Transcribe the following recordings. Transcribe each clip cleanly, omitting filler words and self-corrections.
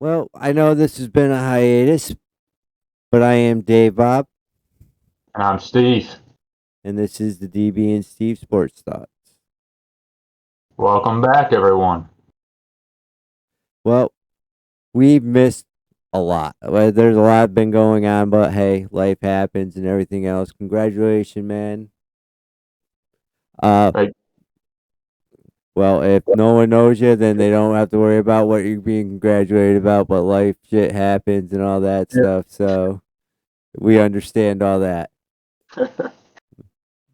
Well, I know this has been a hiatus, but I am Davebob, And I'm Steve. and this is the DB and Steve Sports Thoughts. Welcome back, everyone. Well, we've missed a lot. Well, there's a lot been going on, but hey, life happens and everything else. Congratulations, man. Uh, Hey, well, if no one knows you, then they don't have to worry about what you're being congratulated about. But life shit happens and all that stuff, so we understand all that.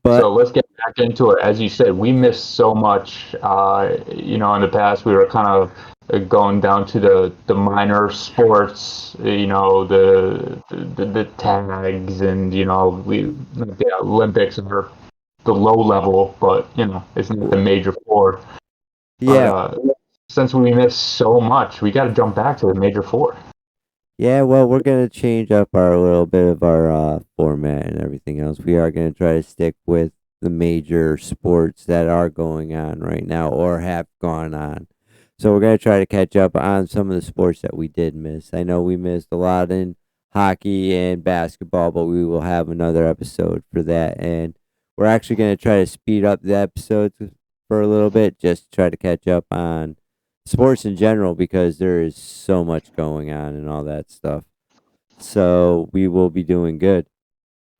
But so let's get back into it. As you said, we missed so much. In the past, we were kind of going down to the minor sports. The tags, and the Olympics are the low level, but it's not the major four. But yeah, since we missed so much, we got to jump back to the major four. Yeah, well, we're gonna change up our little bit of our format and everything else. We are gonna try to stick with the major sports that are going on right now or have gone on. So we're gonna try to catch up on some of the sports that we did miss. I know we missed a lot in hockey and basketball, but we will have another episode for that. And we're actually gonna try to speed up the episodes for a little bit, just to try to catch up on sports in general because there is so much going on and all that stuff. So we will be doing good.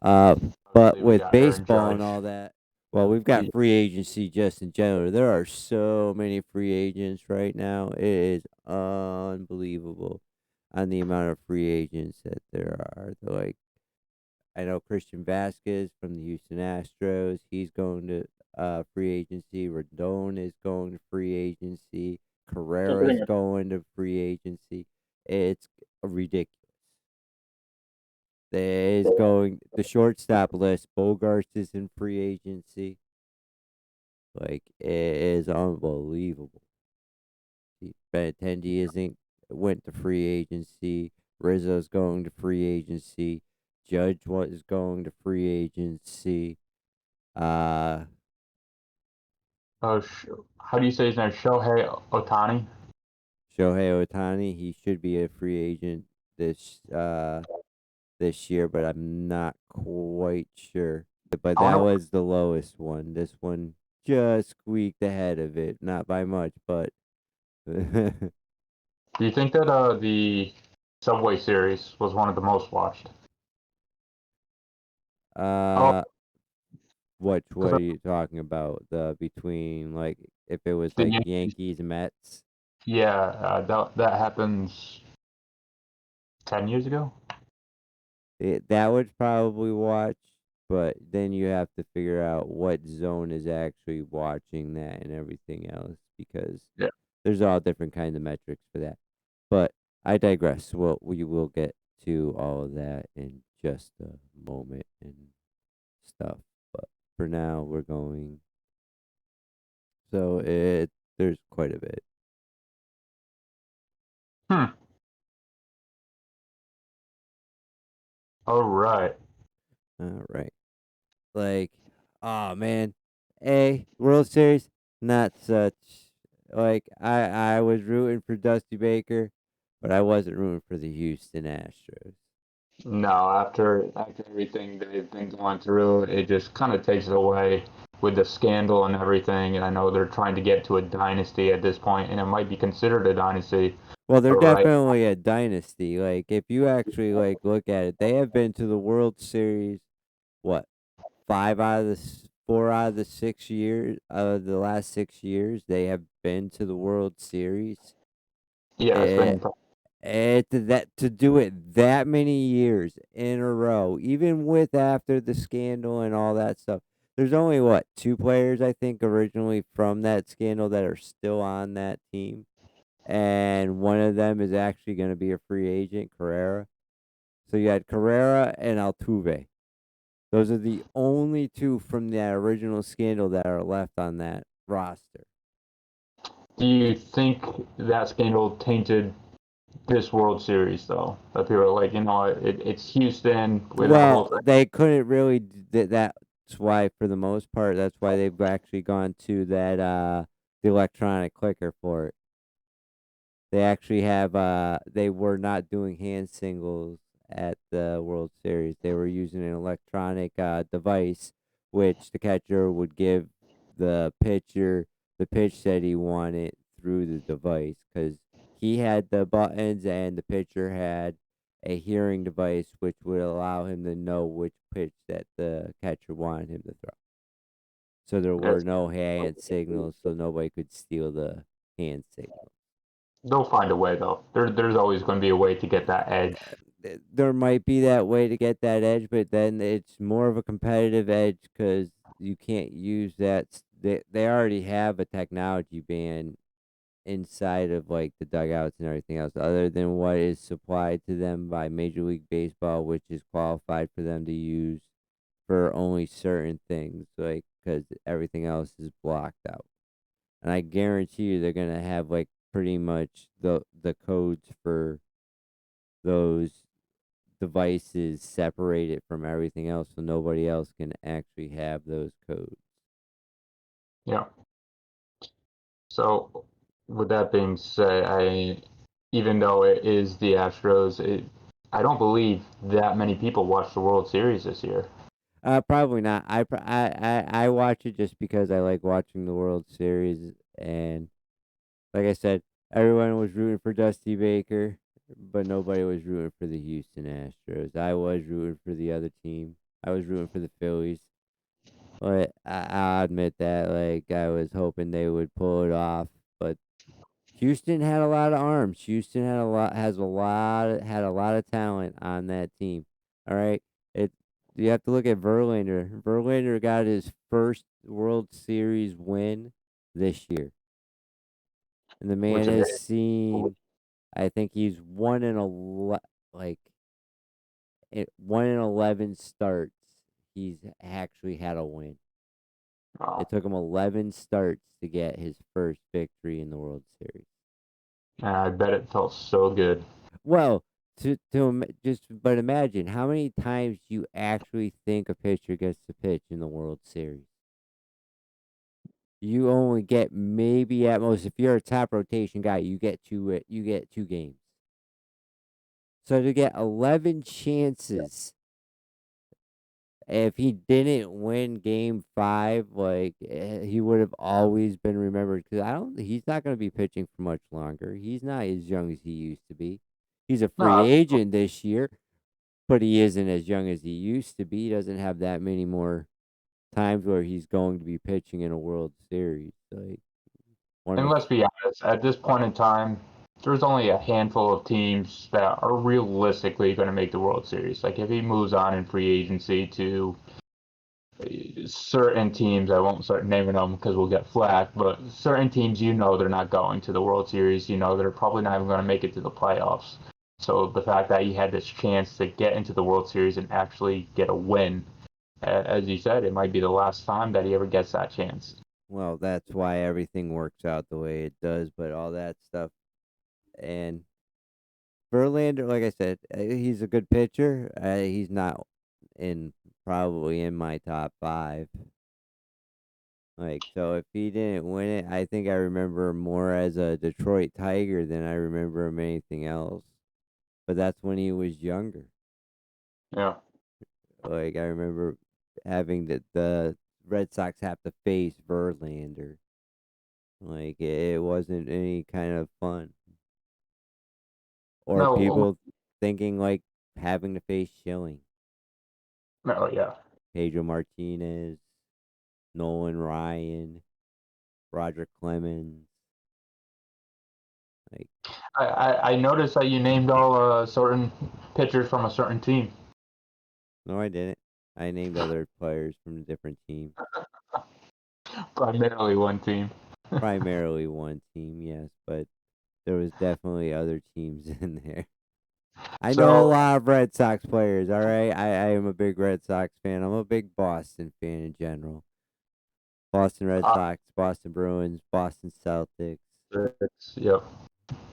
Uh, but Obviously, we with got Aaron baseball and Judge. all that, well, we've got free agency just in general. There are so many free agents right now. It is unbelievable on the amount of free agents that there are. Like I know Christian Vasquez from the Houston Astros. He's going to free agency. Rodon is going to free agency. Carrera's going to free agency. It's ridiculous. There is going the shortstop list. Bogarts is in free agency. Like it is unbelievable. Benintendi isn't went to free agency. Rizzo's going to free agency. Judge was going to free agency. Uh, How do you say his name? Shohei Otani. Shohei Otani, he should be a free agent this this year, but I'm not quite sure. But I that wonder. was the lowest one. This one just squeaked ahead of it, not by much, but Do you think that the Subway series was one of the most watched? Oh, uh, what because are you talking about? The between like if it was the like Yankees. Yankees Mets, Yeah, that happens 10 years ago. that would probably watch. But then you have to figure out what zone is actually watching that and everything else because Yeah. there's all different kinds of metrics for that. But I digress. Well, we will get to all of that in just a moment and stuff. But for now, we're going. So there's quite a bit. Hmm. All right. All right. Like, oh man, World Series, not such. Like I was rooting for Dusty Baker, but I wasn't rooting for the Houston Astros. No, after everything they've been going through, it just kind of takes it away with the scandal and everything. And I know they're trying to get to a dynasty at this point, and it might be considered a dynasty. Well, they're But right. definitely a dynasty. Like if you actually like look at it, they have been to the World Series. What 4 out of the 6 years of the last 6 years they have been to the World Series. Yeah, it's Eh, been. that to do it that many years in a row, even with after the scandal and all that stuff. There's only what two players I think originally from that scandal that are still on that team, and one of them is actually going to be a free agent, Carrera. So you had Carrera and Altuve. Those are the only two from that original scandal that are left on that roster. Do you think that scandal tainted this World Series, though? That people are like, it's Houston with the whole Well, thing. they couldn't really. That's why, for the most part, that's why they've actually gone to that the electronic clicker for it. They actually have they were not doing hand singles at the World Series. They were using an electronic device which the catcher would give the pitcher the pitch that he wanted through the device cuz he had the buttons and the pitcher had a hearing device which would allow him to know which pitch that the catcher wanted him to throw. So there were It's, no hand signals so nobody could steal the hand signal. they'll find a way though. There's always going to be a way to get that edge. There might be that way to get that edge, but then it's more of a competitive edge because you can't use that. They already have a technology ban inside of like the dugouts and everything else, other than what is supplied to them by Major League Baseball, which is qualified for them to use for only certain things, like because everything else is blocked out. And I guarantee you, they're gonna have like pretty much the codes for those devices separated from everything else so nobody else can actually have those codes. Yeah. So, with that being said, even though it is the Astros, I don't believe that many people watched the World Series this year. Probably not. I watch it just because I like watching the World Series, and like I said, everyone was rooting for Dusty Baker, but nobody was rooting for the Houston Astros. I was rooting for the other team. I was rooting for the Phillies, but I'll admit that like I was hoping they would pull it off, but Houston had a lot of arms. Houston had a lot of talent on that team. All right. It You have to look at Verlander. Verlander got his first World Series win this year. And the man Which is has seen I think he's 1 in 11 starts. He's actually had a win. uh, It took him 11 starts to get his first victory in the World Series. I bet it felt so good. Well, just but imagine how many times you actually think a pitcher gets to pitch in the World Series. You only get maybe at most if you're a top rotation guy, you get 2 games. So to get 11 chances, if he didn't win Game 5, like he would have always been remembered because I don't. He's not going to be pitching for much longer. He's not as young as he used to be. He's a free No, agent this year. But he isn't as young as he used to be. He doesn't have that many more times where he's going to be pitching in a World Series. Like one and of let's be honest, at this point in time, there's only a handful of teams that are realistically going to make the World Series. Like if he moves on in free agency to certain teams, I won't start naming them because we'll get flack, but certain teams, they're not going to the World Series. They're probably not even going to make it to the playoffs. So the fact that he had this chance to get into the World Series and actually get a win, as you said, it might be the last time that he ever gets that chance. well, that's why everything works out the way it does. But all that stuff and Verlander, like I said, he's a good pitcher. He's not in probably in my top 5. Like so, if he didn't win it, I think I remember him more as a Detroit Tiger than I remember him anything else. But that's when he was younger. Yeah. Like I remember having the Red Sox have to face Verlander. Like it wasn't any kind of fun. Or No. people thinking like having to face Schilling, No. Yeah. Pedro Martinez, Nolan Ryan, Roger Clemens. Like I noticed that you named all certain pitchers from a certain team. no, I didn't. I named other players from a different team. Primarily one team. Primarily one team, yes, but there was definitely other teams in there. I know a So lot of Red Sox players, all right? I am a big Red Sox fan. I'm a big Boston fan in general. Boston Red uh, Sox, Boston Bruins, Boston Celtics. yep.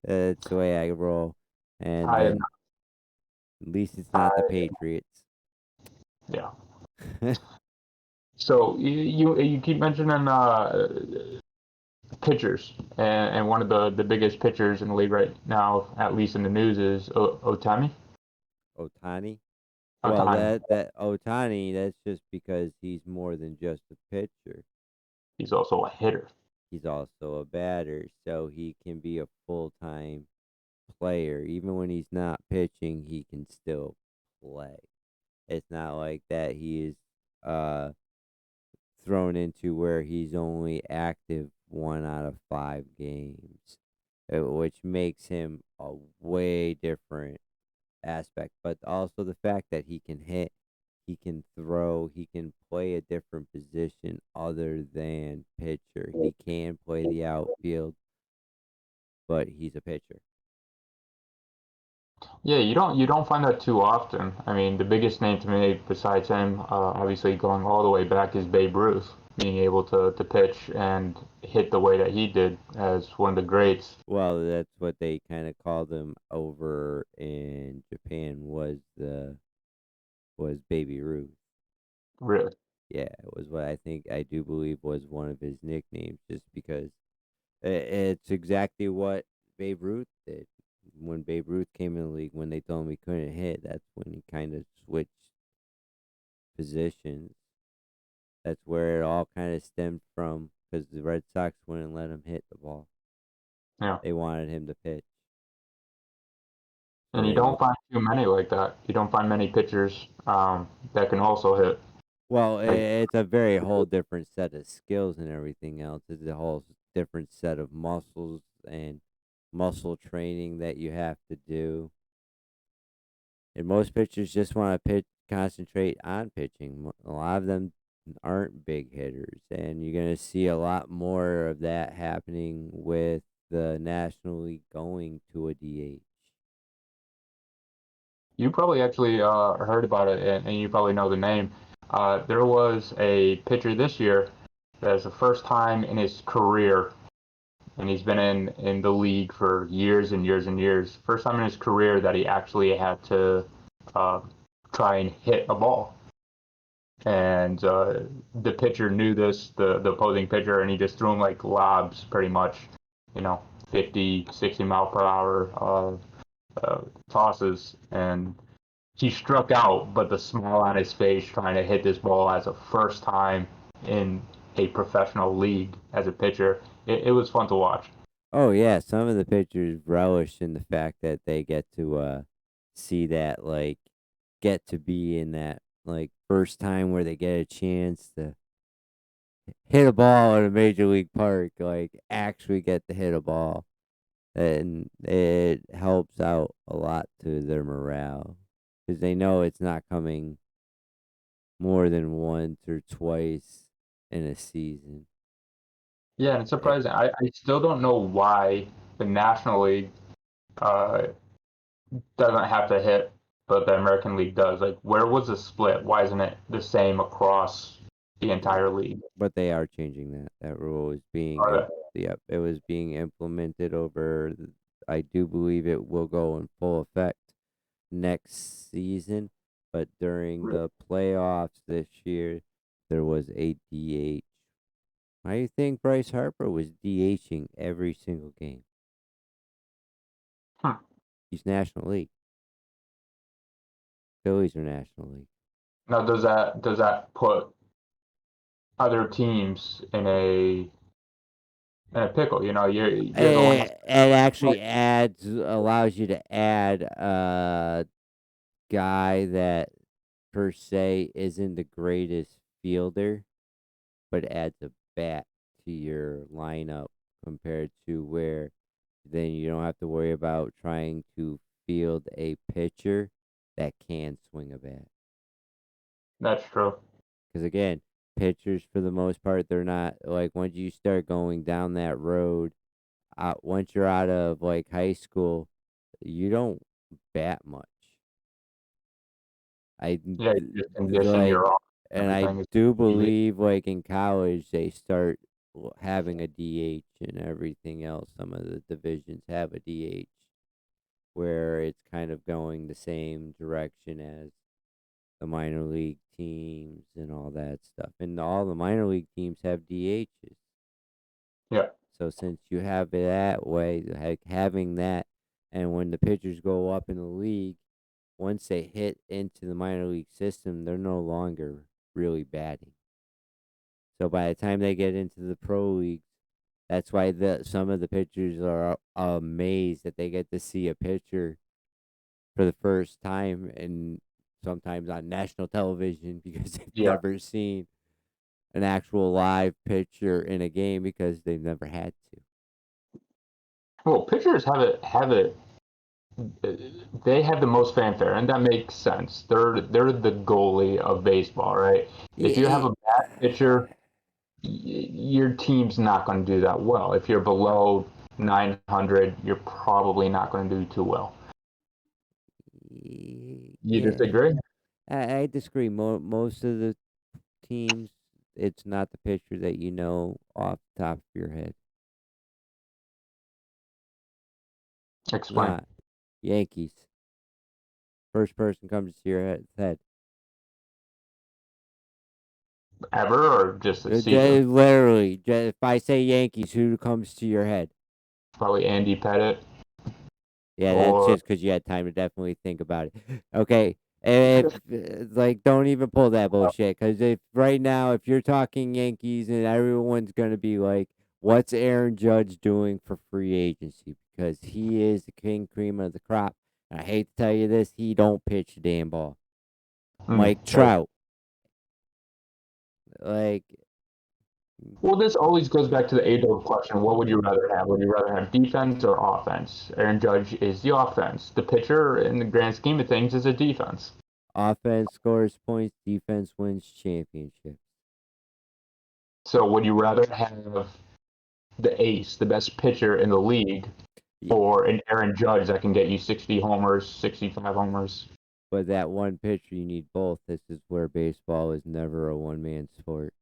It's the way I roll. And I then at least it's not the I Patriots. yeah. So you keep mentioning pitchers, and one of the biggest pitchers in the league right now, at least in the news, is Otani. Otani. Well, Otani. that Otani, that's just because he's more than just a pitcher. He's also a hitter. He's also a batter, so he can be a full time player. Even when he's not pitching, he can still play. It's not like that he is uh thrown into where he's only active 1 out of 5 games, which makes him a way different aspect. But also the fact that he can hit, he can throw, he can play a different position other than pitcher. He can play the outfield, but he's a pitcher. Yeah, you don't find that too often. I mean, the biggest name to me besides him, obviously going all the way back, is Babe Ruth, being able to pitch and hit the way that he did as one of the greats. Well, that's what they kind of called him over in Japan, was Baby Ruth. Really. Yeah, it was what I do believe was one of his nicknames, just because it's exactly what Babe Ruth did. When Babe Ruth came in the league, when they told him he couldn't hit, that's when he kind of switched positions. That's where it all kind of stemmed from, because the Red Sox wouldn't let him hit the ball. Yeah. They wanted him to pitch. So And you they don't find too many like that. You don't find many pitchers that can also hit. Well, Like, it's a very whole different set of skills and everything else. It's a whole different set of muscles and muscle training that you have to do. And most pitchers just want to concentrate on pitching. A lot of them aren't big hitters, and you're going to see a lot more of that happening with the National League going to a DH. you probably actually heard about it, and you probably know the name. There was a pitcher this year that is the first time in his career, and he's been in the league for years and years and years. First time in his career that he actually had to uh, try and hit a ball. And the pitcher knew this, the opposing pitcher, and he just threw him like lobs, pretty much, you know, 50, 60 mile per hour tosses. And he struck out, but the smile on his face trying to hit this ball as a first time in a professional league as a pitcher, it was fun to watch. Oh yeah, some of the pitchers relish in the fact that they get to see that, like, get to be in that, like, first time where they get a chance to hit a ball at a major league park, like actually get to hit a ball. And it helps out a lot to their morale, because they know it's not coming more than once or twice in a season. Yeah, and it's Eh, surprising. I still don't know why the National League uh, doesn't have to hit, but the American League does. Like, where was the split? Why isn't it the same across the entire league? but they are changing that. That rule is being Are yep, it was being implemented over. I do believe it will go in full effect next season, but during they? the playoffs this year, there was a DH. I think Bryce Harper was DHing every single game. Hmm. He's National League. Phillies are National League. Now, does that put other teams in a pickle? You know, you're the one. It actually allows you to add a guy that per se isn't the greatest fielder, but adds a bat to your lineup, compared to where then you don't have to worry about trying to field a pitcher that can swing a bat. That's true. Because again, pitchers for the most part, they're not like, once you start going down that road, once you're out of like high school, you don't bat much. Yeah, you just condition Like, your arm. and I Everything is do easy. believe like in college they start having a DH and everything else. Some of the divisions have a DH, where it's kind of going the same direction as the minor league teams and all that stuff. And all the minor league teams have DHs. Yeah. So since you have it that way, like having that, and when the pitchers go up in the league, once they hit into the minor league system, they're no longer really batting. So by the time they get into the pro leagues, that's why some of the pitchers are amazed that they get to see a pitcher for the first time, and sometimes on national television because they've Yeah. never seen an actual live pitcher in a game because they've never had to. Well, pitchers have it. They have the most fanfare, and that makes sense. They're the goalie of baseball, right? If you have Yeah, a bad pitcher, your team's not going to do that well. If you're below 900, you're probably not going to do too well. You yeah. disagree? I disagree. Most of the teams, it's not the pitcher that you know off the top of your head. Explain. Not Yankees. First person comes to your head. Ever or just a season? Literally, if I say Yankees, who comes to your head? Probably Andy Pettit Yeah, that's or just because you had time to definitely think about it. Okay, if like, don't even pull that bullshit. Because if right now, if you're talking Yankees, and everyone's gonna be like, "What's Aaron Judge doing for free agency?" Because he is the king cream of the crop. And I hate to tell you this, he don't pitch a damn ball. Mike right. Trout, like, Well, this always goes back to the age-old question: what would you rather have? Would you rather have defense or offense? Aaron Judge is the offense. The pitcher, in the grand scheme of things, is a defense. offense scores points, defense wins championships. So, would you rather have the ace, the best pitcher in the league, Y- or an Aaron Judge that can get you 60 homers, 65 homers? But that one pitcher, you need both. This is where baseball is never a one man sport.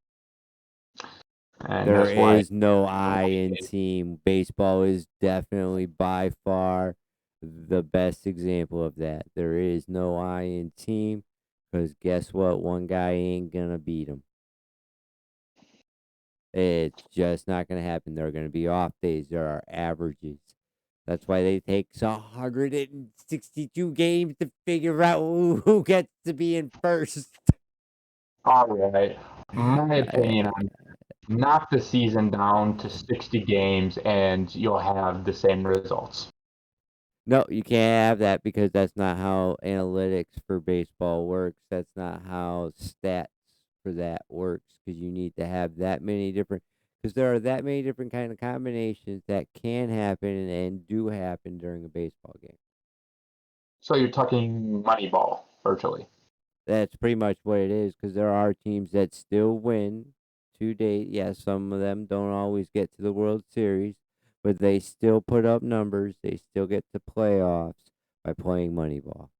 And There that's why is no I in team. Baseball is definitely by far the best example of that. There is no I in team because guess what? One guy ain't going to beat him. It's just not going to happen. There are going to be off days. There are averages. That's why they take 162 games to figure out who gets to be in first. all right, my I- opinion on knock the season down to 60 games and you'll have the same results. No, you can't have that because that's not how analytics for baseball works. That's not how stats for that works because you need to have that many different because there are that many different kind of combinations that can happen and do happen during a baseball game. So you're talking Moneyball virtually. That's pretty much what it is because there are teams that still win to date. Yes, some of them don't always get to the World Series, but they still put up numbers. They still get to playoffs by playing Moneyball.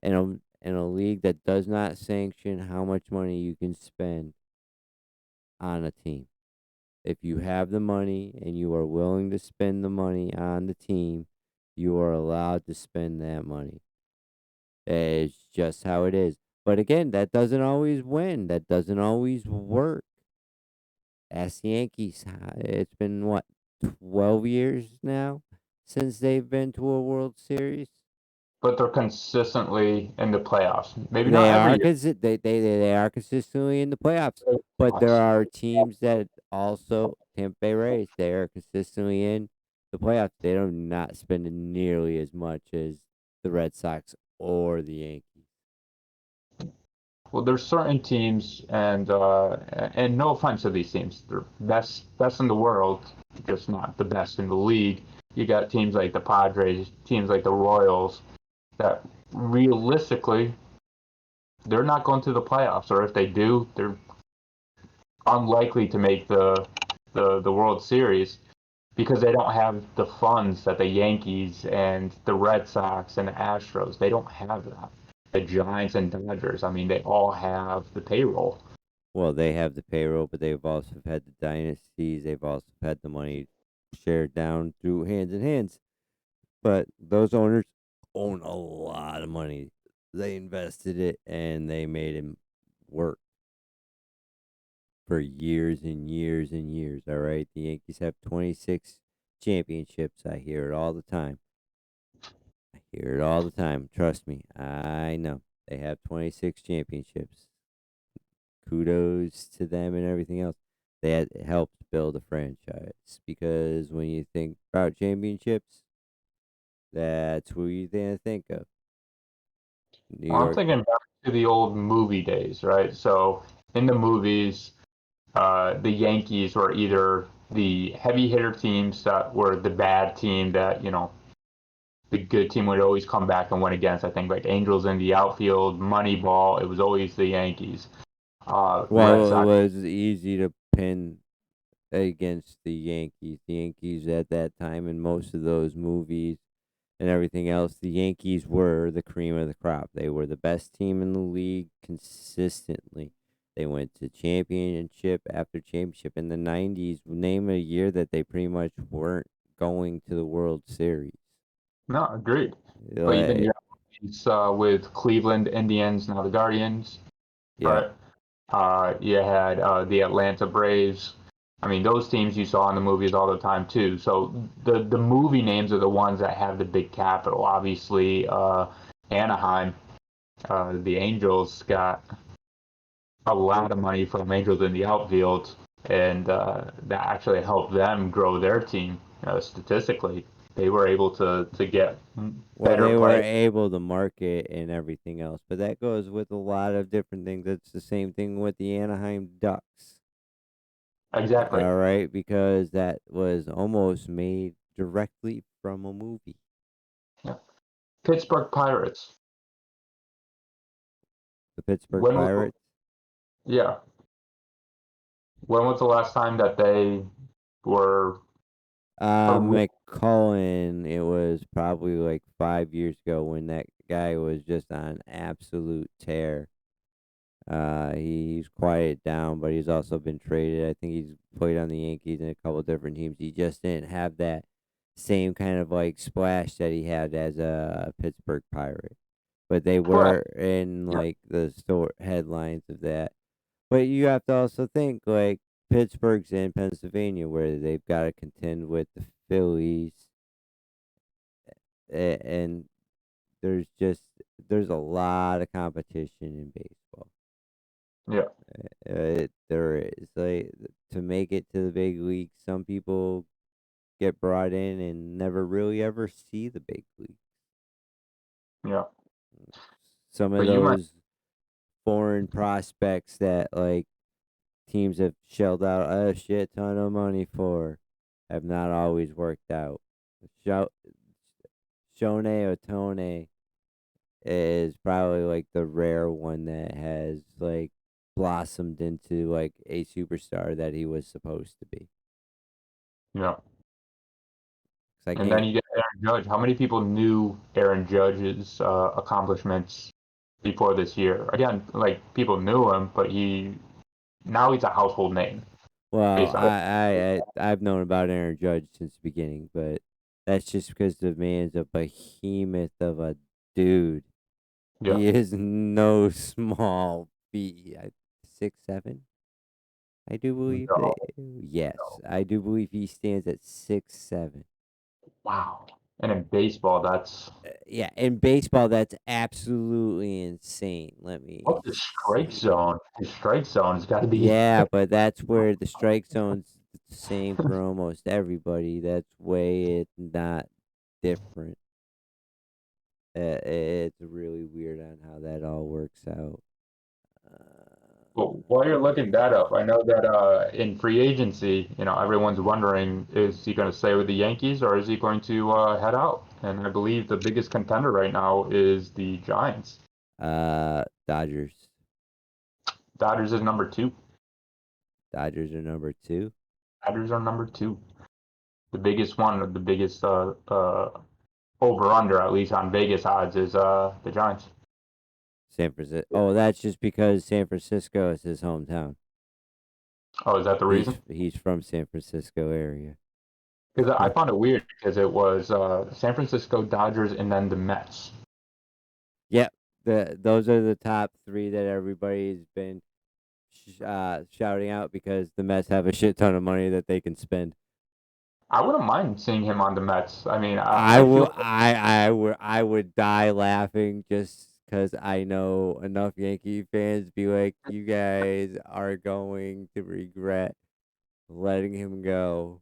In a league that does not sanction how much money you can spend on a team. If you have the money and you are willing to spend the money on the team, you are allowed to spend that money. It's just how it is. But again, that doesn't always win. That doesn't always work. Ask the Yankees. It's been what, 12 years now since they've been to a World Series. But they're consistently in the playoffs. Maybe not They every are year. they are consistently in the playoffs, but there Playoffs. are teams that also Tampa Bay Rays. They are consistently in the playoffs. They are not spending nearly as much as the Red Sox or the Yankees. Well, there's certain teams, and no offense to these teams, they're best in the world, just not the best in the league. You got teams like the Padres, teams like the Royals, that realistically they're not going to the playoffs, or if they do, they're unlikely to make the World Series because they don't have the funds that the Yankees and the Red Sox and the Astros, they don't have that. The Giants and Dodgers, I mean, they all have the payroll. Well, they have the payroll, but they've also had the dynasties. They've also had the money shared down through hands and hands. But those owners own a lot of money. They invested it and they made him work. for years and years and years. All right, the Yankees have 26 championships. I hear it all the time. I hear it all the time. Trust me, I know they have 26 championships. Kudos to them and everything else. They had helped build a franchise because when you think about championships, that's who you think of. New Well, I'm York. thinking back to the old movie days, right? So in the movies, the Yankees were either the heavy hitter teams that were the bad team that, the good team would always come back and win against. I think like Angels in the outfield, Moneyball, it was always the Yankees. Red Well, it Sox. was easy to pin against the Yankees. The Yankees at that time in most of those movies and everything else, the Yankees were the cream of the crop. They were the best team in the league consistently. They went to championship after championship. In the 90s, name a year that they pretty much weren't going to the World Series. No, agreed. But even Like, with Cleveland Indians, now the Guardians, yeah. right? You had the Atlanta Braves. I mean, those teams you saw in the movies all the time too. So the movie names are the ones that have the big capital. Obviously, Anaheim, the Angels got a lot of money from Angels in the outfield, and that actually helped them grow their team statistically. They were able to get Well, better they were players. able to market and everything else, but that goes with a lot of different things. It's the same thing with the Anaheim Ducks. Exactly. All right, because that was almost made directly from a movie. Yeah. Pittsburgh Pirates. The Pittsburgh When was Pirates. yeah? When was the last time that they were a real? McCullen, it was probably like 5 years ago when that guy was just on absolute tear. He's quieted down, but he's also been traded. I think he's played on the Yankees and a couple different teams. He just didn't have that same kind of like splash that he had as a Pittsburgh Pirate. But they Well, were in yeah, like the store headlines of that. But you have to also think like Pittsburgh's in Pennsylvania where they've got to contend with the Phillies, and there's just there's a lot of competition in baseball. yeah, There is like to make it to the big leagues. Some people get brought in and never really ever see the big league. yeah. Some of But you might. those foreign prospects that like teams have shelled out a shit ton of money for have not always worked out. Sho- Shone Otone is probably like the rare one that has like blossomed into like a superstar that he was supposed to be. Yeah. 'Cause I And then can't. you get Aaron Judge. How many people knew Aaron Judge's accomplishments before this year? Again, like people knew him, but now he's a household name Well, based on. I've known about Aaron Judge since the beginning, but that's just because the man's a behemoth of a dude. Yeah. He is no small feat. 6'7". I do believe that. No, Yes, no. I do believe he stands at 6'7". Wow. And in baseball, that's Yeah, in baseball, that's absolutely insane. Let me what's the strike see. zone? His strike zone's got to be. Yeah, but that's where the strike zone's the same for almost everybody. That's way it's not different. It's really weird on how that all works out. Well, while you're looking that up, I know that in free agency, everyone's wondering, is he going to stay with the Yankees or is he going to head out? And I believe the biggest contender right now is the Giants. Dodgers. Dodgers is number two. Dodgers are number two. Dodgers are number two. The biggest one, the biggest over under, at least on Vegas odds, is the Giants. San Francisco. Oh, that's just because San Francisco is his hometown. Oh, is that the reason? He's from San Francisco area. Because I found it weird because it was San Francisco Dodgers and then the Mets. Yep. Those are the top three that everybody's been shouting out because the Mets have a shit ton of money that they can spend. I wouldn't mind seeing him on the Mets. I mean, I I feel will. I would die laughing just because I know enough Yankee fans be like, you guys are going to regret letting him go,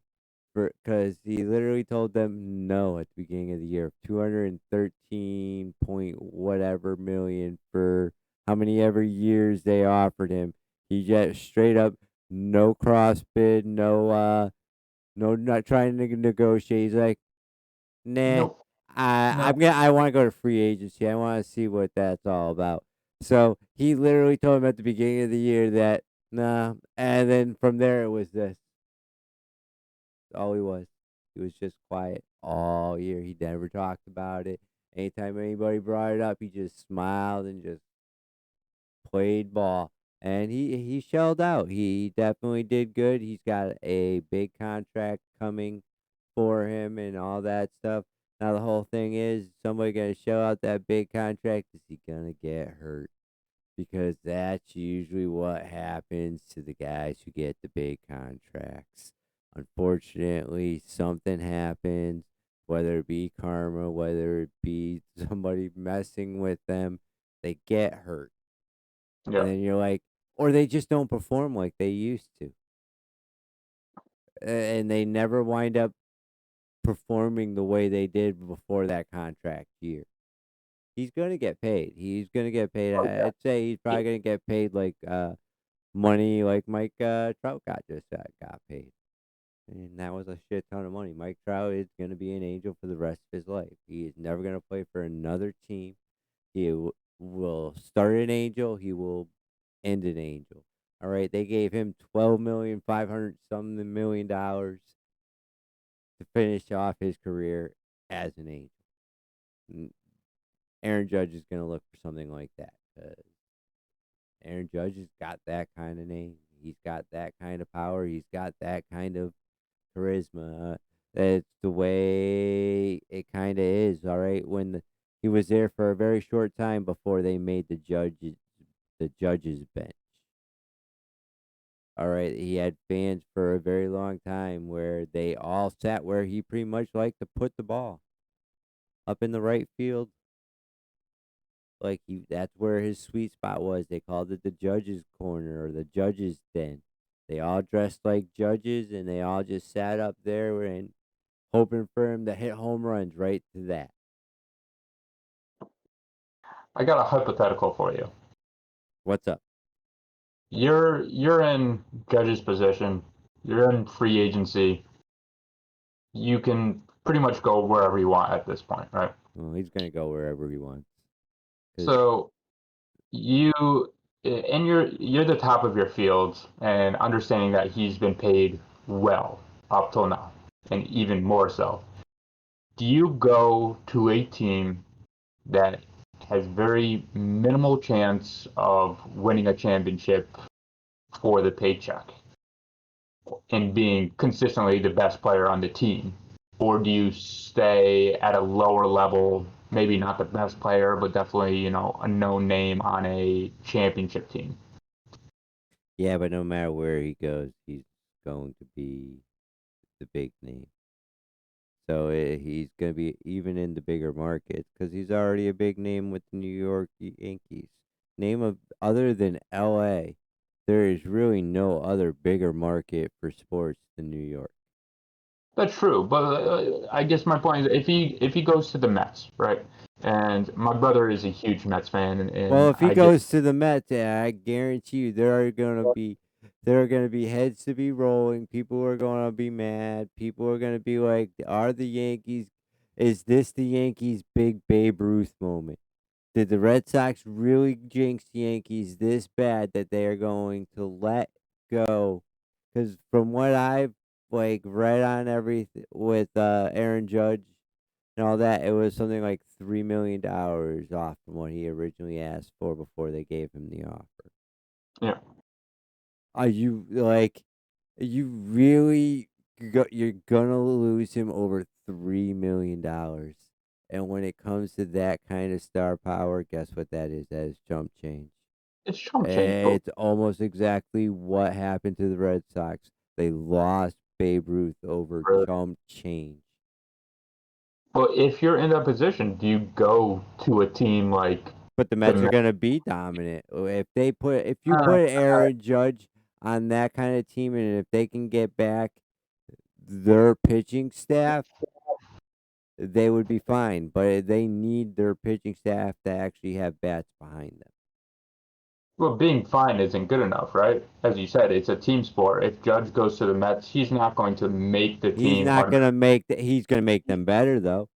because he literally told them no at the beginning of the year. 213 point whatever million for how many ever years they offered him. He just straight up no cross bid, no, not trying to negotiate. He's like, nah, no, no. I want to go to free agency. I want to see what that's all about. So he literally told him at the beginning of the year that nah, and then from there it was this. All he was. He was just quiet all year. He never talked about it. Anytime anybody brought it up, he just smiled and just played ball. And he shelled out. He definitely did good. He's got a big contract coming for him and all that stuff. Now the whole thing is, somebody gonna shell out that big contract. Is he gonna get hurt? Because that's usually what happens to the guys who get the big contracts. Unfortunately, something happens, whether it be karma, whether it be somebody messing with them, they get hurt. And Yeah, then you're like, or they just don't perform like they used to. And they never wind up performing the way they did before that contract year. He's going to get paid. He's going to get paid. oh I'd say he's yeah, probably going to get paid like money like Mike Trout got paid, and that was a shit ton of money. Mike Trout is going to be an Angel for the rest of his life. He is never going to play for another team. He will start an Angel. He will end an Angel. All right, they gave him 12,500 something $1 million to finish off his career as an Angel. N- Aaron Judge is going to look for something like that. Aaron Judge has got that kind of name. He's got that kind of power. He's got that kind of charisma. That's the way it kind of is. All right, he was there for a very short time before they made the judges bench. All right, he had fans for a very long time where they all sat where he pretty much liked to put the ball up in the right field. Like that's where his sweet spot was. They called it the judges' corner or the judges' den. They all dressed like judges, and they all just sat up there and hoping for him to hit home runs right to that. I got a hypothetical for you. What's up? You're in Judge's position. You're in free agency. You can pretty much go wherever you want at this point, right? Well, he's gonna go wherever he wants. Cause So you and you're the top of your field, and understanding that he's been paid well up till now, and even more so. Do you go to a team that has very minimal chance of winning a championship for the paycheck and being consistently the best player on the team? Or do you stay at a lower level, maybe not the best player, but definitely, a known name on a championship team? yeah, but no matter where he goes, he's going to be the big name. So he's gonna be even in the bigger markets because he's already a big name with the New York Yankees. Name of other than L.A. There is really no other bigger market for sports than New York. That's true, but I guess my point is if he goes to the Mets, right? And my brother is a huge Mets fan, Well, and if he I just goes to the Mets, I guarantee you there are gonna be heads to be rolling. People are gonna be mad. People are gonna be like, "Are the Yankees? Is this the Yankees' big Babe Ruth moment? Did the Red Sox really jinx the Yankees this bad that they are going to let go?" Because from what I've read on everything with Aaron Judge and all that, it was something like $3 million off from what he originally asked for before they gave him the offer. yeah. Are you like? You really you're gonna lose him over $3 million? And when it comes to that kind of star power, guess what that is? That is chump change. It's chump change. But It's almost exactly what happened to the Red Sox. They lost Babe Ruth over chump change. if you're in that position, do you go to a team like But the the Mets are Mets? gonna be dominant. If you Uh, put Aaron Judge on that kind of team, and if they can get back their pitching staff, they would be fine. But they need their pitching staff to actually have bats behind them. well, being fine isn't good enough, right? As you said, it's a team sport. If Judge goes to the Mets, he's not going to make the He's team not automatically. gonna make he's gonna make them better though.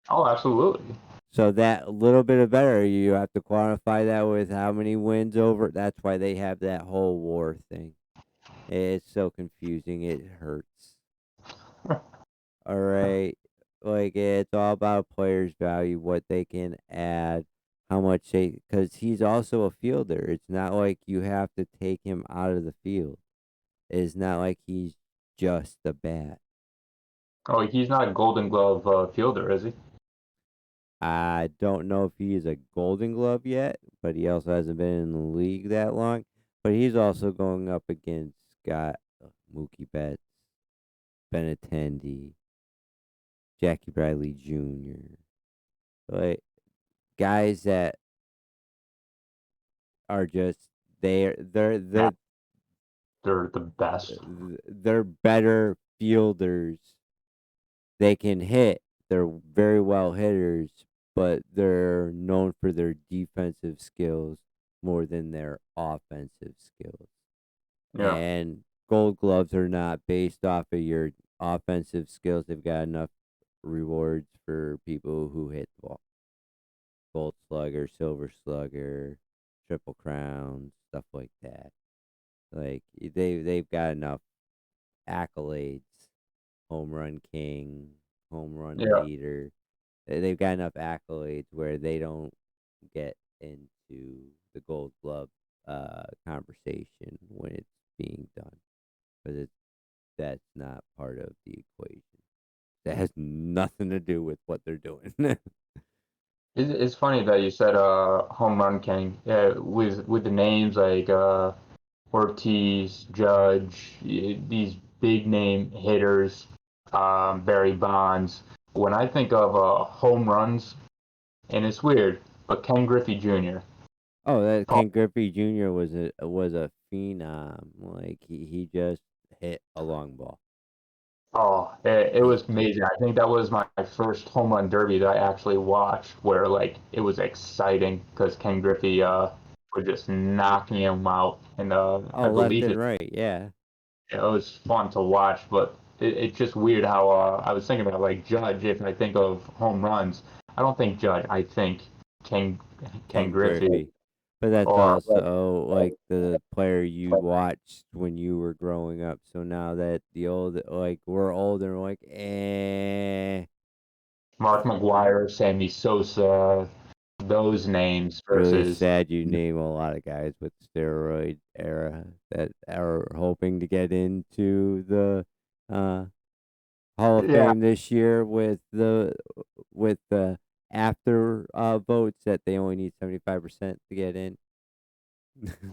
Oh, absolutely. So that little bit of better, you have to quantify that with how many wins over. That's why they have that whole war thing. It's so confusing. It hurts. All right. Like it's all about players' value, what they can add, how much they. Because he's also a fielder. It's not like you have to take him out of the field. It's not like he's just a bat. Oh, he's not a Golden Glove fielder, is he? I don't know if he is a Golden Glove yet, but he also hasn't been in the league that long. But he's also going up against Scott Mookie Betts, Benintendi, Jackie Bradley Jr. Like guys that are just they're they're Yeah, they're they're the best. they're better fielders. They can hit. They're very well hitters, but they're known for their defensive skills more than their offensive skills. Yeah, And gold gloves are not based off of your offensive skills. They've got enough rewards for people who hit the ball. Gold slugger, silver slugger, triple crown, stuff like that. Like they've got enough accolades. Home run king, home run yeah. leader. They've got enough accolades where they don't get into the gold glove conversation when it's being done. But that's not part of the equation. That has nothing to do with what they're doing. It's funny that you said home run king. Yeah, with the names like Ortiz, Judge, these big name hitters, Barry Bonds. When I think of home runs, and it's weird, but Ken Griffey Jr. Oh, that Oh, Ken Griffey Jr. was a phenom. Like he just hit a long ball. it He, was amazing. I think that was my first home run derby that I actually watched, where like it was exciting because Ken Griffey was just knocking him out, and I oh, left believe and right, yeah. it was fun to watch, but it's just weird how I was thinking about like Judge. If I think of home runs, I don't think Judge. I think Ken Ken Ken Griffey Griffey. But that's or also like the player you watched when you were growing up. So now that the old like we're older, we're like Mark McGuire, Sammy Sosa, those names really versus sad you name a lot of guys with steroid era that are hoping to get into the uh Hall of yeah, Fame this year with the after votes that they only need 75% to get in.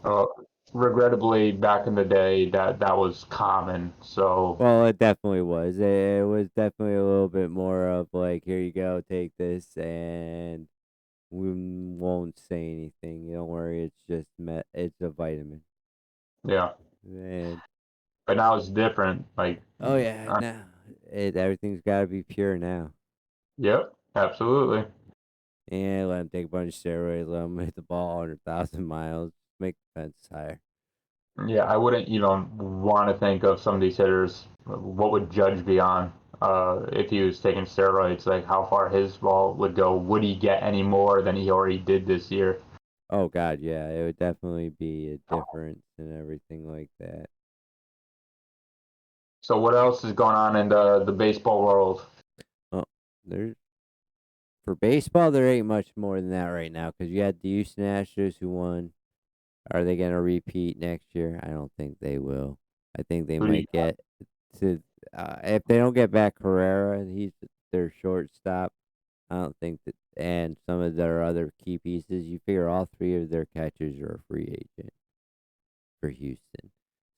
uh, regrettably back in the day that was common. So Well, it definitely was. It was definitely a little bit more of like, here you go, take this, and we won't say anything. Don't worry, it's just it's a vitamin. yeah, And but now it's different. Like, oh yeah, uh, now everything's got to be pure now. yep, absolutely. And let them take a bunch of steroids, let them hit the ball 100,000 miles, make the fence higher. Yeah, I wouldn't even want to think of some of these hitters. What would Judge be on if he was taking steroids? Like how far his ball would go? Would he get any more than he already did this year? Oh God, yeah, it would definitely be a difference and everything like that. So what else is going on in the baseball world? Oh, there's for baseball, there ain't much more than that right now because you had the Houston Astros who won. Are they gonna repeat next year? I don't think they will. I think they Who do you, might get to if they don't get back Herrera, he's their shortstop. I don't think that, and some of of their other key pieces. You figure all three of their catchers are a free agent for Houston.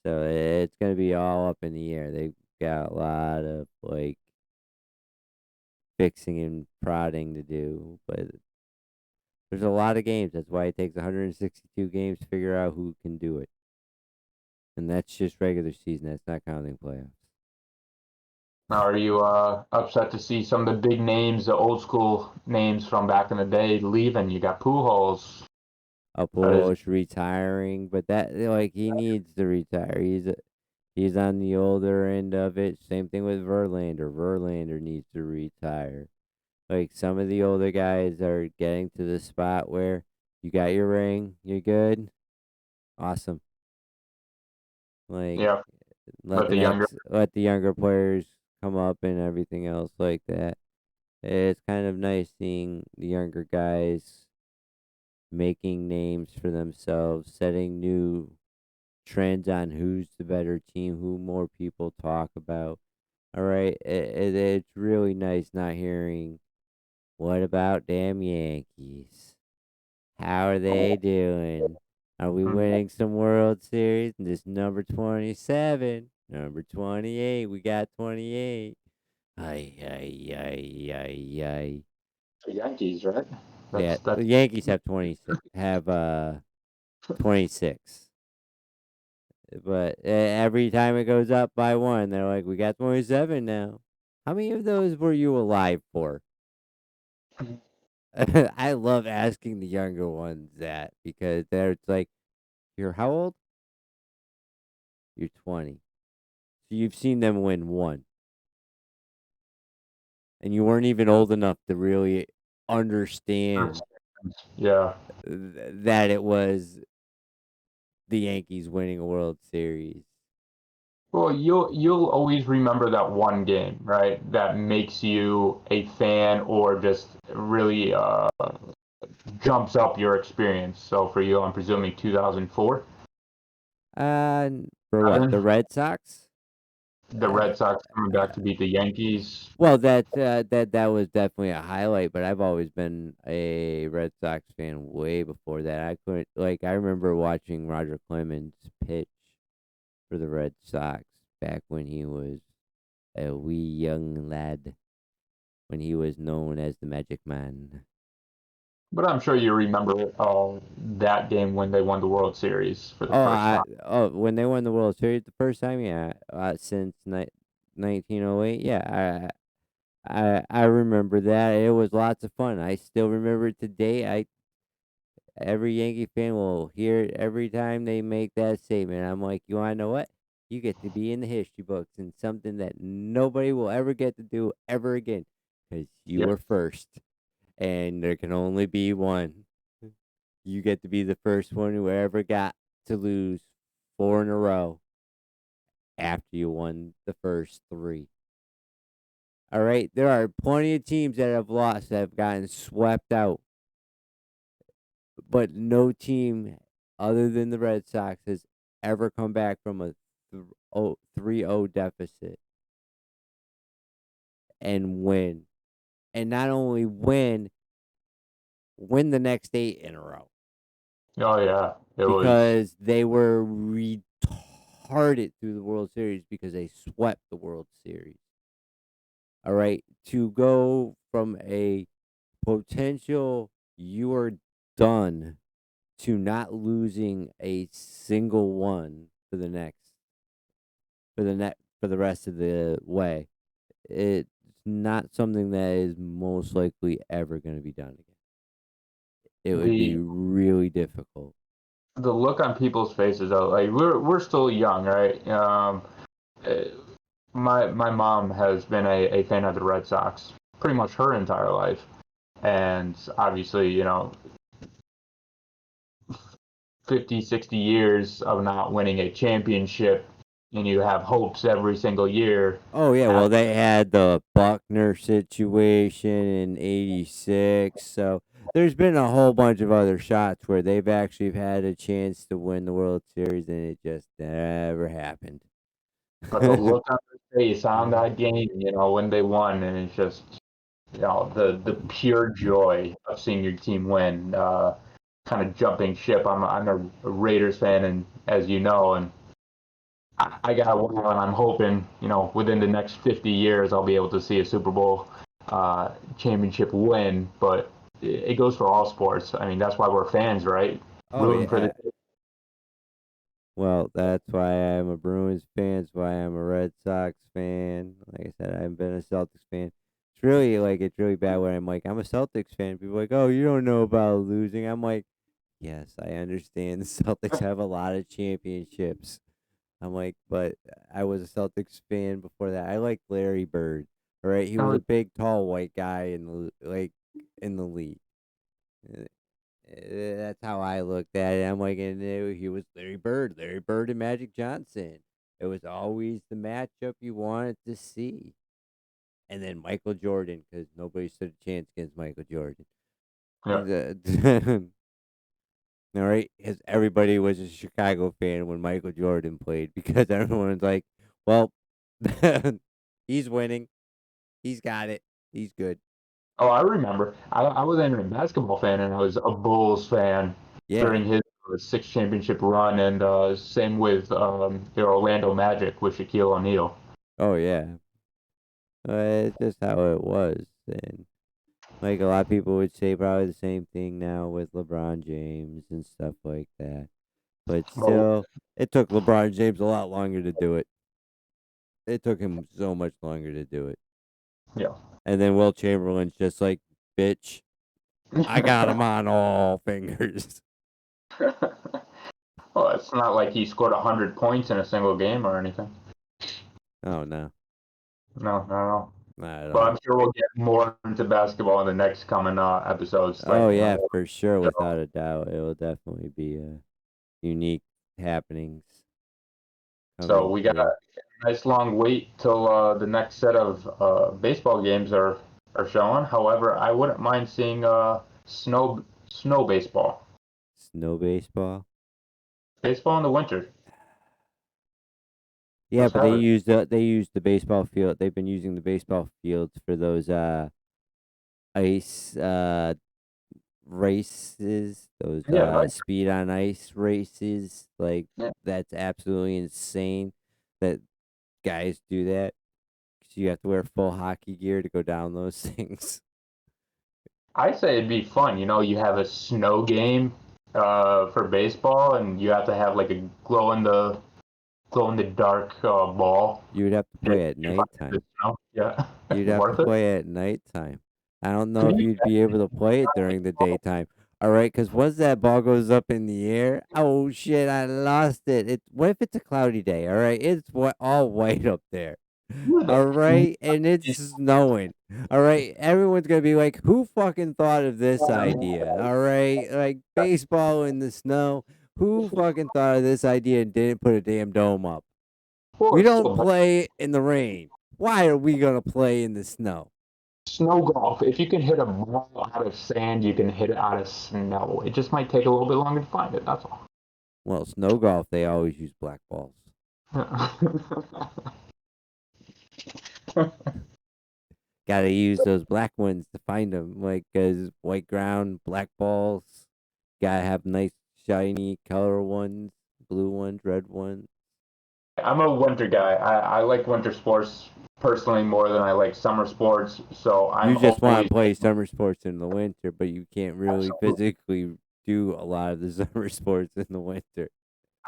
So it's going to be all up in the air. They've got a lot of like fixing and prodding to do, but there's a lot of games. That's why it takes 162 games to figure out who can do it. And that's just regular season. That's not counting playoffs. Now, are you upset to see some of the big names, the old school names from back in the day, leaving? You got Pujols. That is, Pujols retiring, but that like he needs to retire. He's on the older end of it. Same thing with Verlander. Verlander needs to retire. Like some of the older guys are getting to the spot where you got your ring, you're good, awesome. Like yeah. let But the the younger, next let the younger players come up and everything else like that. It's kind of nice seeing the younger guys making names for themselves, setting new trends on who's the better team, who more people talk about. All right, it's really nice not hearing what about damn Yankees? How are they doing? Are we winning some World Series? And this number 27, number 28, we got 28. Ay, ay, ay, ay, ay. the Yankees, right? Yeah, That's the Yankees have 26, have 26. But every time it goes up by one, they're like, we got 27 now. How many of those were you alive for? I love asking the younger ones that because they're it's like, you're how old? You're 20. So you've seen them win one. And you weren't even old enough to really understand yeah. that it was the Yankees winning a World Series. Well, you'll always remember that one game, right? That makes you a fan or just really jumps up your experience. So for you, I'm presuming 2004, For what? The seven, Red Sox? the Uh, Red Sox coming back to beat the Yankees. Well, that was definitely a highlight, but I've always been a Red Sox fan way before that. I couldn't like I remember watching Roger Clemens pitch for the Red Sox back when he was a wee young lad, when he was known as the Magic Man. But I'm sure you remember that game when they won the World Series for the first time. When they won the World Series the first time, yeah, since 1908, yeah, I remember that. It was lots of fun. I still remember it today. I Every Yankee fan will hear it every time they make that statement. I'm like, you want to know what? You get to be in the history books and something that nobody will ever get to do ever again because you Yeah, were first, and there can only be one. You get to be the first one who ever got to lose four in a row after you won the first three. All right, there are plenty of teams that have lost that have gotten swept out, but no team other than the Red Sox has ever come back from a 3-0 deficit and win. And not only win the next eight in a row oh yeah, it was. because they were retarded through the World Series because they swept the World Series. All right. To go from a potential you are done to not losing a single one for the next for the rest of the way. It's not something that is most likely ever going to be done again. It would be the really difficult. the look on people's faces though, like we're still young, right? Uh, my mom has been a fan of the Red Sox pretty much her entire life, and obviously, 50, 60 years of not winning a championship, and you have hopes every single year. Oh yeah, After, well they had the Buckner situation in '86, so there's been a whole bunch of other shots where they've actually had a chance to win the World Series and it just never happened. but the look on their face on that game, when they won, and it's just the pure joy of seeing your team win. Kind of jumping ship. I'm a Raiders fan, and as you know, and I got a while, and I'm hoping within the next 50 years I'll be able to see a Super Bowl championship win. But it goes for all sports. I mean, that's why we're fans, right? Oh Rooting for the. yeah. Well, that's why I'm a Bruins fan. That's why I'm a Red Sox fan. Like I said, I've been a Celtics fan. It's really bad when I'm a Celtics fan. People are like, oh, you don't know about losing. I'm like, yes, I understand. The Celtics have a lot of championships. I'm like, but I was a Celtics fan before that. I like Larry Bird. All right, he was a big, tall, white guy in the league. Uh, That's how I looked at it. I'm like, and he was Larry Bird and Magic Johnson. It was always the matchup you wanted to see. And then Michael Jordan, because nobody stood a chance against Michael Jordan. Yeah. All right, because everybody was a Chicago fan when Michael Jordan played because everyone's like, well, he's winning. He's got it. He's good. Oh, I remember. I wasn't even a basketball fan, and I was a Bulls fan Yeah. during his six championship run, and same with the Orlando Magic with Shaquille O'Neal. Oh, yeah. It's just how it was. And like a lot of people would say probably the same thing now with LeBron James and stuff like that. But Well, still, it took LeBron James a lot longer to do it. It took him so much longer to do it. yeah. And then Will Chamberlain's just like, bitch, I got him on all fingers. Well, it's not like he scored 100 points in a single game or anything. Oh, no. No, not at all. Not at But I'm all. sure we'll get more into basketball in the next coming episodes. Oh, Like yeah, for sure. so, Without a doubt. It will definitely be unique happenings so coming we got through. a nice long wait till the next set of baseball games are showing. However, I wouldn't mind seeing snow baseball. Snow baseball. Baseball in the winter. Yeah, Let's but have it. they used the baseball field. They've been using the baseball fields for those ice races, those Yeah, nice. speed on ice races. Like Yeah. that's absolutely insane that guys do that. 'Cause you have to wear full hockey gear to go down those things. I say it'd be fun. You have a snow game for baseball, and you have to have like a glow in the dark ball. You would have to Just play at shoot the nighttime. snow. Yeah, You'd have to worth it. play at nighttime. I don't know Can if you? you'd be able to play it during the daytime. All right, because once that ball goes up in the air, oh shit, I lost it. What if it's a cloudy day? All right, it's all white up there. All right, and it's snowing. All right, everyone's gonna be like, "Who fucking thought of this idea?" All right, like baseball in the snow. Who fucking thought of this idea and didn't put a damn dome up? Well, We it's don't still play in the rain. Why are we gonna play in the snow? snow golf. If you can hit a ball out of sand, you can hit it out of snow. It just might take a little bit longer to find it. That's all. Well, snow golf, they always use black balls. Gotta use those black ones to find them. Like, 'cause white ground, black balls. Gotta have nice, shiny color ones, blue ones, red ones. I'm a winter guy. I like winter sports personally more than I like summer sports. So You I'm just want always to play summer sports in the winter, but you can't really absolutely. physically do a lot of the summer sports in the winter.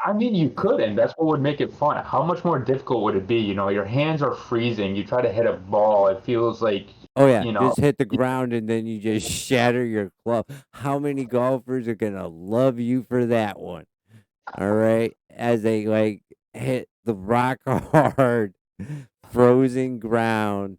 I mean, you could, and that's what would make it fun. How much more difficult would it be? Your hands are freezing. You try to hit a ball. It feels like, Oh yeah, you know, just hit the ground and then you just shatter your club. How many golfers are gonna love you for that one? All right, as they hit the rock hard, frozen ground,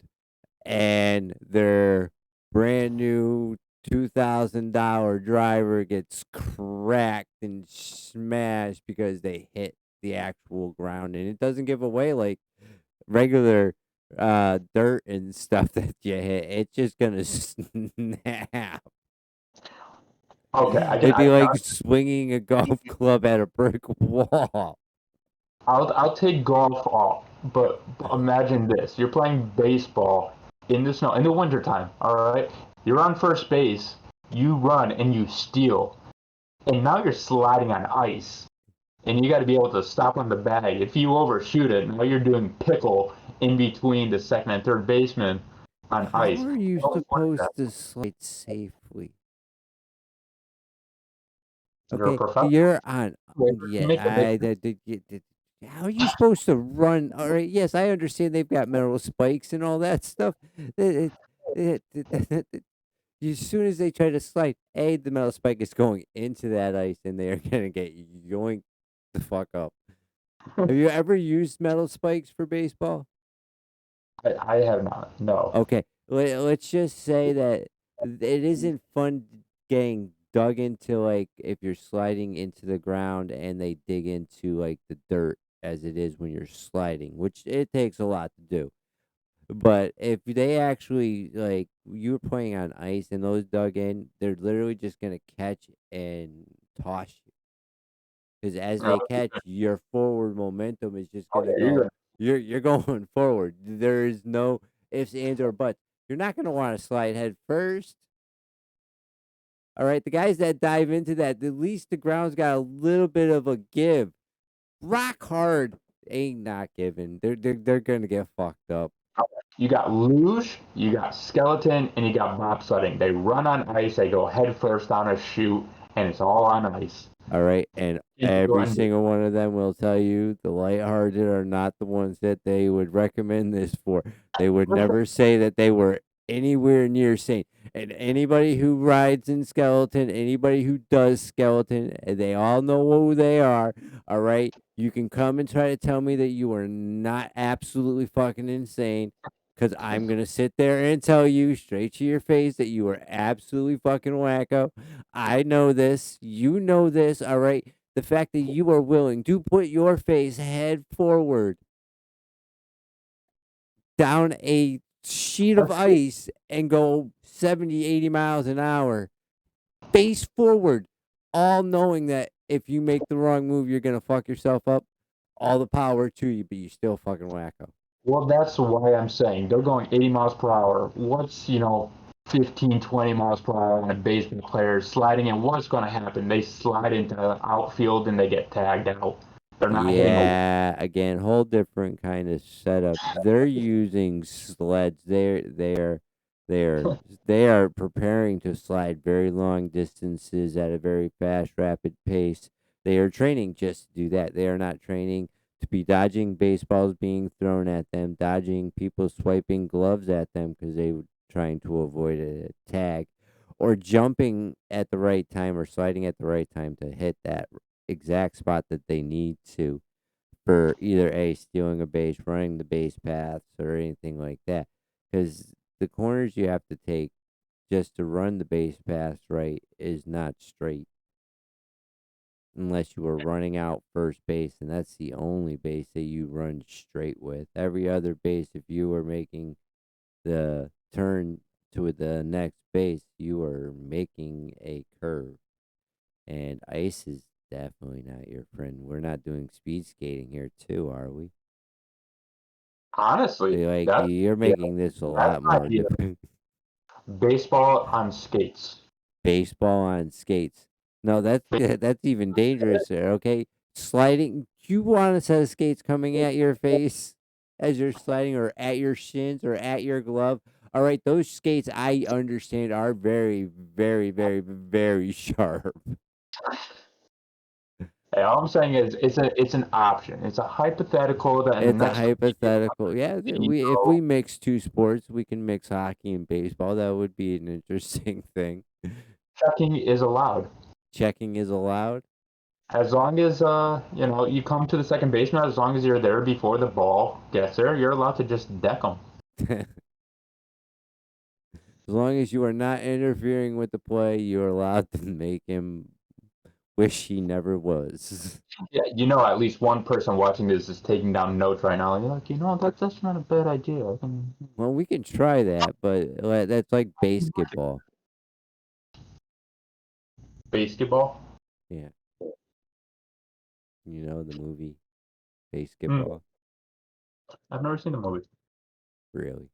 and their brand new $2,000 driver gets cracked and smashed because they hit the actual ground, and it doesn't give away like regular dirt and stuff that you hit. It's just gonna snap. okay, It'd be like swinging a golf club at a brick wall. I'll take golf off, but imagine this: you're playing baseball, in the snow in the wintertime. All right, you're on first base. You run and you steal, and now you're sliding on ice, and you got to be able to stop on the bag. If you overshoot it, now you're doing pickle in between the second and third baseman on How ice. are you supposed to slide safely? You're a Okay, professional. you're on. You Yeah, make a big. how are you supposed to run? All right, yes, I understand they've got metal spikes and all that stuff. It- as soon as they try to slide, the metal spike is going into that ice, and they are gonna get yoinked the fuck up. Have you ever used metal spikes for baseball? I have not. No. Okay, let's just say that it isn't fun getting dug into, like, if you're sliding into the ground and they dig into, like, the dirt as it is when you're sliding, which it takes a lot to do. But if they actually, like, you were playing on ice and those dug in, they're literally just gonna catch and toss you. Because as No. they catch, your forward momentum is just Oh gonna yeah, you're go. gonna. You're going forward. There is no ifs, ands, or buts. You're not gonna want to slide head first. All right, the guys that dive into that, at least the ground's got a little bit of a give. Rock hard ain't not giving. They're gonna get fucked up. You got luge, you got skeleton, and you got bobsledding. They run on ice. They go head first on a chute, and it's all on ice. All right, and Can't go every under. single one of them will tell you the lighthearted are not the ones that they would recommend this for. They would never say that they were anywhere near sane. And anybody who rides in skeleton, anybody who does skeleton, they all know who they are. All right, you can come and try to tell me that you are not absolutely fucking insane. Because I'm going to sit there and tell you straight to your face that you are absolutely fucking wacko. I know this. You know this. All right. The fact that you are willing to put your face head forward down a sheet of ice and go 70, 80 miles an hour, face forward, all knowing that if you make the wrong move, you're going to fuck yourself up. All the power to you, but you still fucking wacko. Well, that's why I'm saying they're going 80 miles per hour. What's 15, 20 miles per hour on a baseball player sliding in? What's going to happen? They slide into the outfield and they get tagged out. They're not hitting a. Yeah, again, whole different kind of setup. They're using sleds. They're they are preparing to slide very long distances at a very fast, rapid pace. They are training just to do that. They are not training to be dodging baseballs being thrown at them, dodging people swiping gloves at them because they were trying to avoid a tag, or jumping at the right time or sliding at the right time to hit that exact spot that they need to for either a stealing a base, running the base paths, or anything like that. Because the corners you have to take just to run the base paths right is not straight unless you were running out first base, and that's the only base that you run straight with. Every other base, if you were making the turn to the next base, you are making a curve. And ice is definitely not your friend. We're not doing speed skating here, too, are we? Honestly, Like, that you're yeah, making this a that's lot an more idea. different. Baseball on skates. Baseball on skates. No, that's that's even dangerous there. Okay, sliding. You want a set of skates coming at your face as you're sliding, or at your shins, or at your glove. All right, those skates I understand are very, very, very, very sharp. Hey, all I'm saying is it's an option. It's a hypothetical that in the It's a next 20 years, hypothetical. Yeah, if we mix two sports, we can mix hockey and baseball. That would be an interesting thing. checking is allowed. Checking is allowed. As long as you come to the second baseman, as long as you're there before the ball gets there, you're allowed to just deck them. As long as you are not interfering with the play, you're allowed to make him wish he never was. Yeah, at least one person watching this is taking down notes right now. And you're like, that's not a bad idea. Well, we can try that, but that's like basketball. Basketball. Yeah, you know the movie Hmm. Basketball. I've never seen the movie. Really?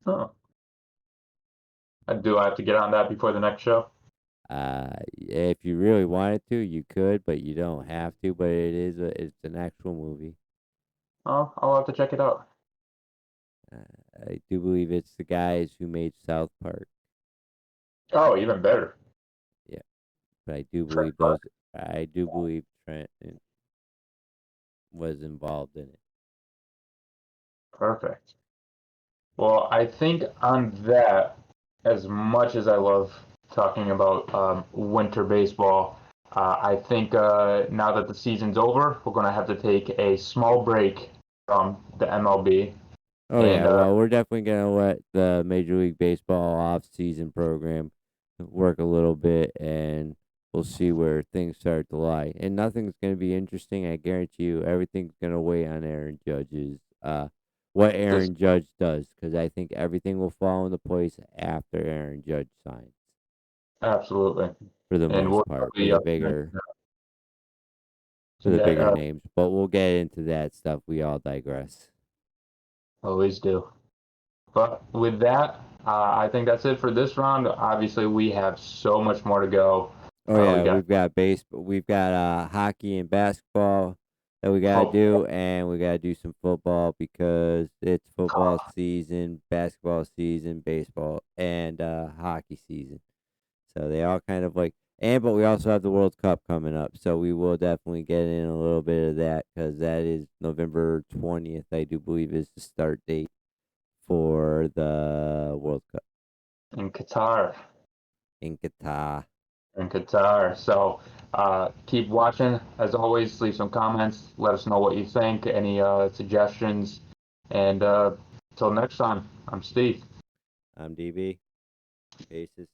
Huh. Do I have to get on that before the next show? If you really wanted to, you could, but you don't have to. But it's an actual movie. Oh, I'll have to check it out. I do believe it's the guys who made South Park. Oh, even better. Yeah, but I do believe Trent was involved in it. Perfect. Well, I think on that, as much as I love talking about winter baseball, I think now that the season's over, we're going to have to take a small break from the MLB. Oh And yeah, well we're definitely gonna let the Major League Baseball off-season program work a little bit, and we'll see where things start to lie. And nothing's gonna be interesting. I guarantee you, everything's gonna weigh on Aaron Judge's what this Aaron Judge does, because I think everything will fall into place after Aaron Judge signs absolutely. for the And most we'll part probably for the that bigger names. But we'll get into that stuff. We all digress. always do. But with that, I think that's it for this round. Obviously, we have so much more to go. Oh We yeah, got we've got hockey and basketball that we gotta oh, do, and we gotta do some football because it's football season, basketball season, baseball, and hockey season. So they all kind of but we also have the World Cup coming up, so we will definitely get in a little bit of that because that is November 20th, I do believe, is the start date for the World Cup in Qatar. in Qatar. In Qatar. So keep watching. As always, leave some comments. Let us know what you think, any suggestions. And until next time, I'm Steve. I'm DB. Aces.